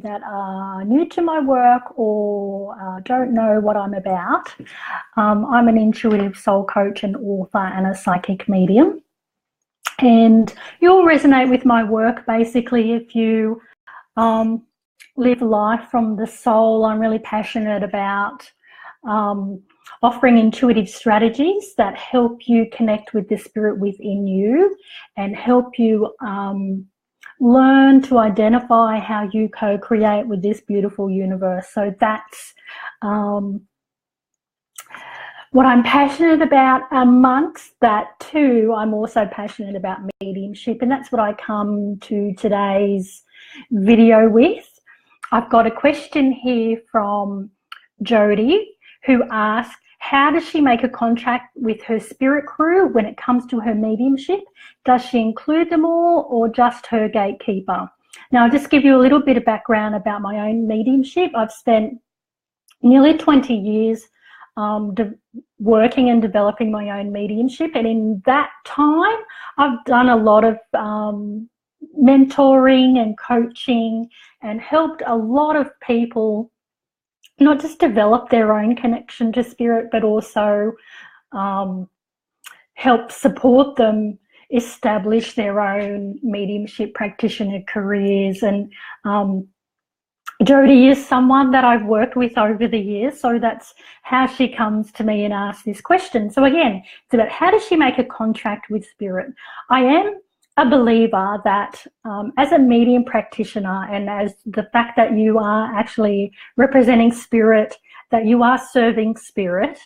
that are new to my work or don't know what I'm about, I'm an intuitive soul coach and author and a psychic medium. And you'll resonate with my work basically if you live life from the soul. I'm really passionate about offering intuitive strategies that help you connect with the spirit within you and help you learn to identify how you co-create with this beautiful universe. So that's what I'm passionate about. Amongst that too, I'm also passionate about mediumship, and that's what I come to today's video with. I've got a question here from Jodie, who asks, how does she make a contract with her spirit crew when it comes to her mediumship? Does she include them all or just her gatekeeper? Now, I'll just give you a little bit of background about my own mediumship. I've spent nearly 20 years working and developing my own mediumship, and in that time I've done a lot of mentoring and coaching and helped a lot of people not just develop their own connection to spirit, but also help support them establish their own mediumship practitioner careers. And Jodie is someone that I've worked with over the years, so that's how she comes to me and asks this question. So again, it's about how does she make a contract with spirit? I am a believer that as a medium practitioner, and as the fact that you are actually representing spirit, that you are serving spirit,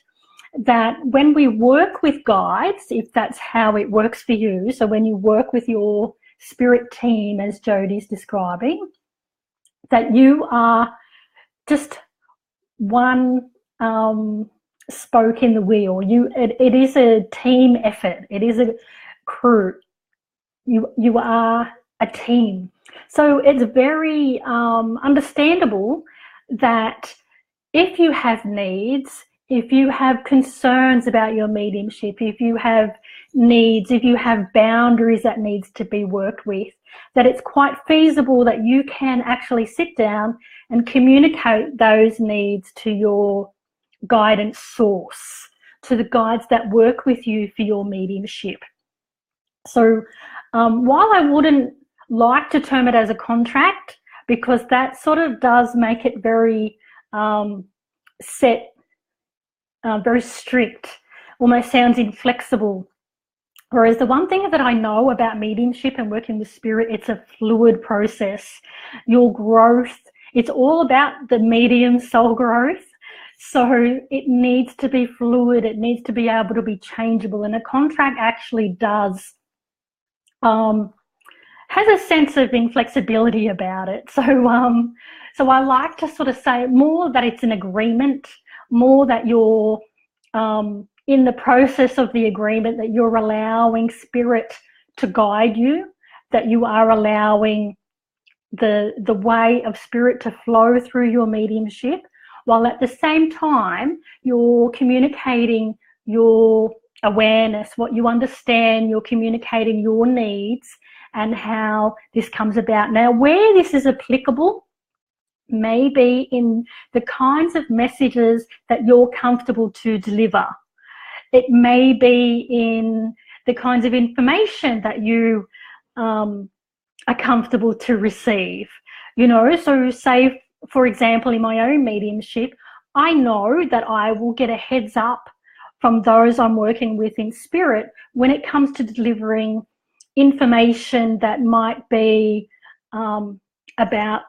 that when we work with guides, if that's how it works for you, so when you work with your spirit team, as Jodie's describing, that you are just one spoke in the wheel. It is a team effort. It is a crew. You are a team. So it's very understandable that if you have needs, if you have concerns about your mediumship, if you have needs, if you have boundaries that needs to be worked with, that it's quite feasible that you can actually sit down and communicate those needs to your guidance source, to the guides that work with you for your mediumship. So while I wouldn't like to term it as a contract, because that sort of does make it very set, very strict, almost sounds inflexible. Whereas the one thing that I know about mediumship and working with spirit, it's a fluid process. Your growth, it's all about the medium soul growth. So it needs to be fluid. It needs to be able to be changeable. And a contract actually does has a sense of inflexibility about it. So so I like to sort of say more that it's an agreement, more that you're in the process of the agreement, that you're allowing spirit to guide you, that you are allowing the way of spirit to flow through your mediumship, while at the same time you're communicating your awareness, what you understand, you're communicating your needs and how this comes about. Now, where this is applicable may be in the kinds of messages that you're comfortable to deliver. It may be in the kinds of information that you are comfortable to receive. You know, so say, for example, in my own mediumship, I know that I will get a heads up from those I'm working with in spirit when it comes to delivering information that might be about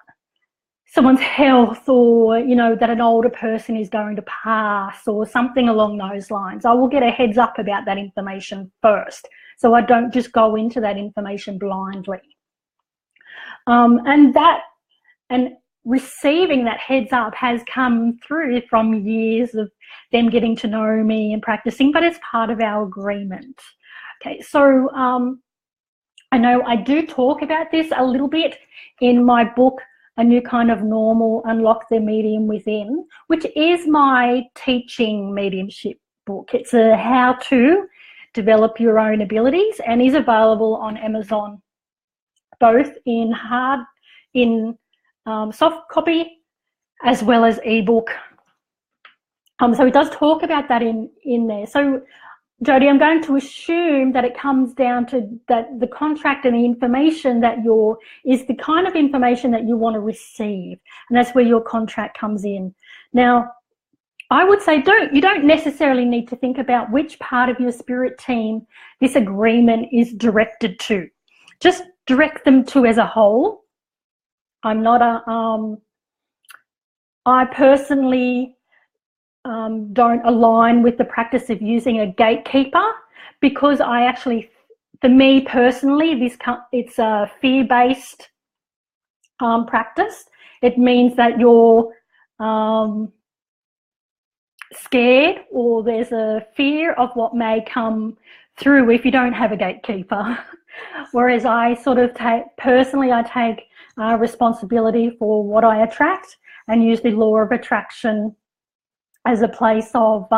someone's health, or, you know, that an older person is going to pass or something along those lines. I will get a heads up about that information first, so I don't just go into that information blindly. And receiving that heads up has come through from years of them getting to know me and practicing, but it's part of our agreement. Okay, so I know I do talk about this a little bit in my book, A New Kind of Normal, Unlock the Medium Within, which is my teaching mediumship book. It's a how to develop your own abilities and is available on Amazon, both in soft copy as well as ebook. So it does talk about that in there. So Jodie, I'm going to assume that it comes down to that the contract and the information that is the kind of information that you want to receive, and that's where your contract comes in. Now, I would say you don't necessarily need to think about which part of your spirit team this agreement is directed to. Just direct them to as a whole. I'm not I personally don't align with the practice of using a gatekeeper, because for me personally, it's a fear-based practice. It means that you're scared, or there's a fear of what may come through if you don't have a gatekeeper. Whereas I sort of take responsibility for what I attract, and use the law of attraction as a place of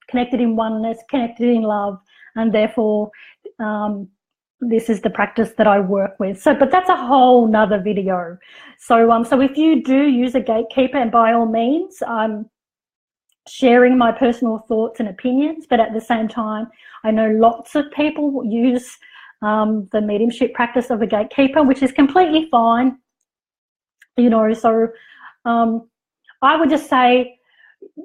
connected in oneness, connected in love, and therefore this is the practice that I work with. So, but that's a whole nother video. So, so if you do use a gatekeeper, and by all means, I'm sharing my personal thoughts and opinions, but at the same time, I know lots of people use the mediumship practice of a gatekeeper, which is completely fine, you know. So I would just say,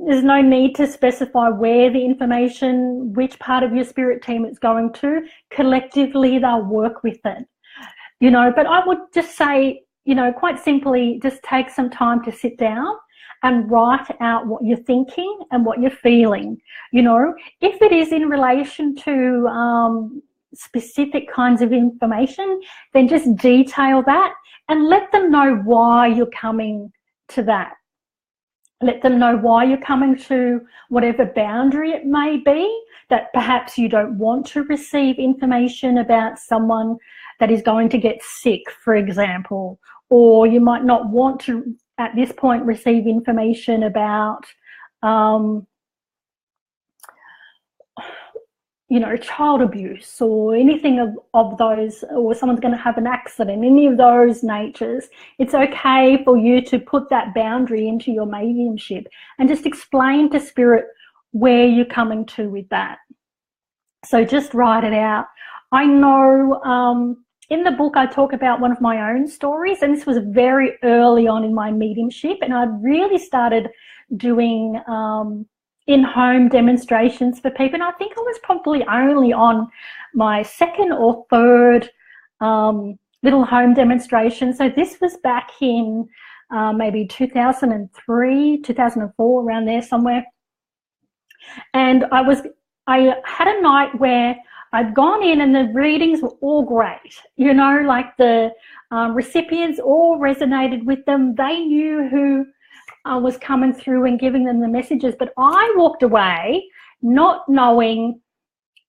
there's no need to specify where the information, which part of your spirit team it's going to. Collectively, they'll work with it, you know. But I would just say, you know, quite simply, just take some time to sit down and write out what you're thinking and what you're feeling, you know. If it is in relation to specific kinds of information, then just detail that and let them know why you're coming to that. Let them know why you're coming to whatever boundary it may be, that perhaps you don't want to receive information about someone that is going to get sick, for example, or you might not want to, at this point, receive information about, you know, child abuse or anything of those, or someone's going to have an accident, any of those natures. It's okay for you to put that boundary into your mediumship and just explain to spirit where you're coming to with that. So just write it out. I know in the book I talk about one of my own stories, and this was very early on in my mediumship, and I'd really started doing in-home demonstrations for people, and I think I was probably only on my second or third little home demonstration. So this was back in maybe 2003, 2004, around there somewhere. And I had a night where I'd gone in and the readings were all great, you know, like the recipients all resonated with them. They knew who was coming through and giving them the messages, but I walked away not knowing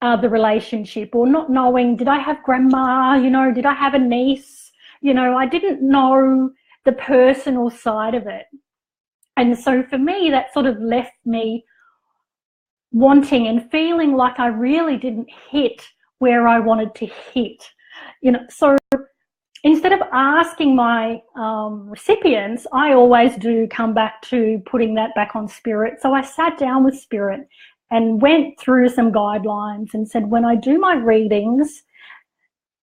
the relationship, or not knowing, did I have grandma, you know, did I have a niece, you know. I didn't know the personal side of it. And so for me, that sort of left me wanting and feeling like I really didn't hit where I wanted to hit, you know. So instead of asking my recipients, I always do come back to putting that back on spirit. So I sat down with spirit and went through some guidelines and said, when I do my readings,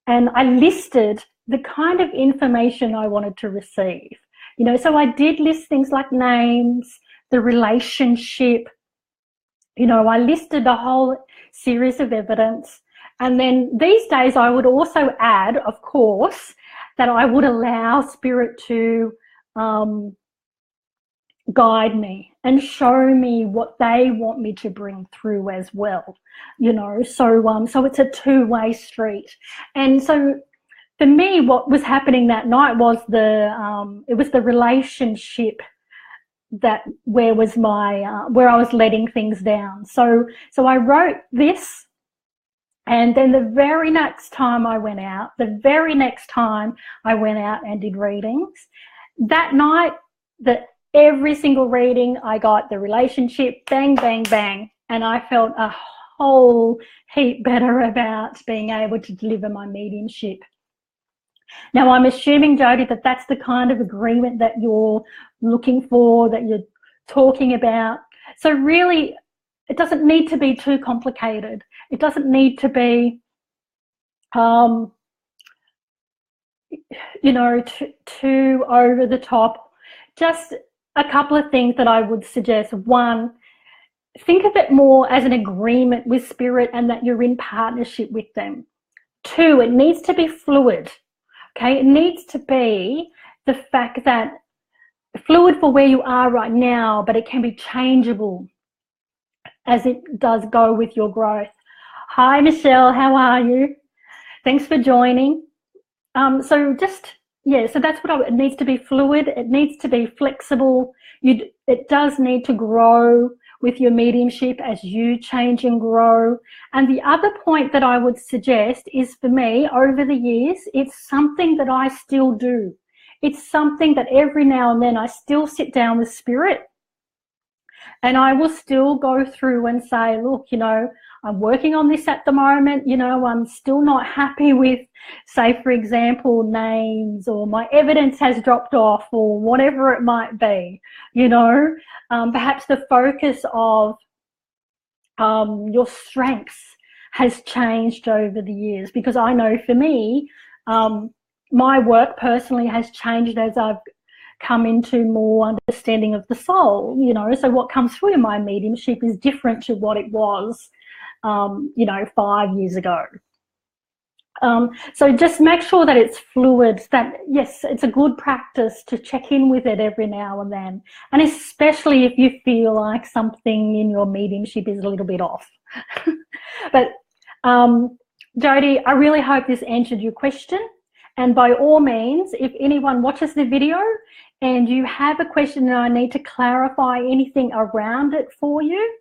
and I listed the kind of information I wanted to receive, you know. So I did list things like names, the relationship, you know, I listed a whole series of evidence. And then these days I would also add, of course, that I would allow spirit to guide me and show me what they want me to bring through as well, you know. So so it's a two-way street. And so for me, what was happening that night was it was the relationship where I was letting things down. So I wrote this. And then the very next time I went out and did readings, that night, every single reading I got the relationship, bang, bang, bang. And I felt a whole heap better about being able to deliver my mediumship. Now, I'm assuming, Jodie, that that's the kind of agreement that you're looking for, that you're talking about. So really, it doesn't need to be too complicated. It doesn't need to be, you know, too over the top. Just a couple of things that I would suggest. One, think of it more as an agreement with spirit and that you're in partnership with them. Two, it needs to be fluid. Okay, it needs to be the fact that fluid for where you are right now, but it can be changeable as it does go with your growth. Hi, Michelle, how are you? Thanks for joining. So just, yeah, so that's what it needs to be fluid. It needs to be flexible. It does need to grow with your mediumship as you change and grow. And the other point that I would suggest is, for me, over the years, it's something that I still do. It's something that every now and then I still sit down with spirit and I will still go through and say, look, you know, I'm working on this at the moment, you know, I'm still not happy with, say, for example, names, or my evidence has dropped off, or whatever it might be, you know. Perhaps the focus of your strengths has changed over the years, because I know for me, my work personally has changed as I've come into more understanding of the soul, you know. So what comes through in my mediumship is different to what it was, you know, 5 years ago. So just make sure that it's fluid, that yes, it's a good practice to check in with it every now and then, and especially if you feel like something in your mediumship is a little bit off. But Jodie, I really hope this answered your question, and by all means, if anyone watches the video and you have a question and I need to clarify anything around it for you,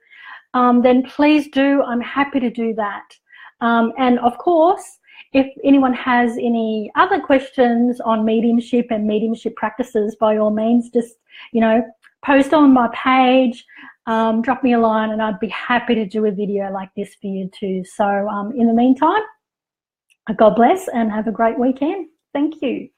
then please do. I'm happy to do that. And of course, if anyone has any other questions on mediumship and mediumship practices, by all means, just, you know, post on my page, drop me a line, and I'd be happy to do a video like this for you too. So in the meantime, God bless and have a great weekend. Thank you.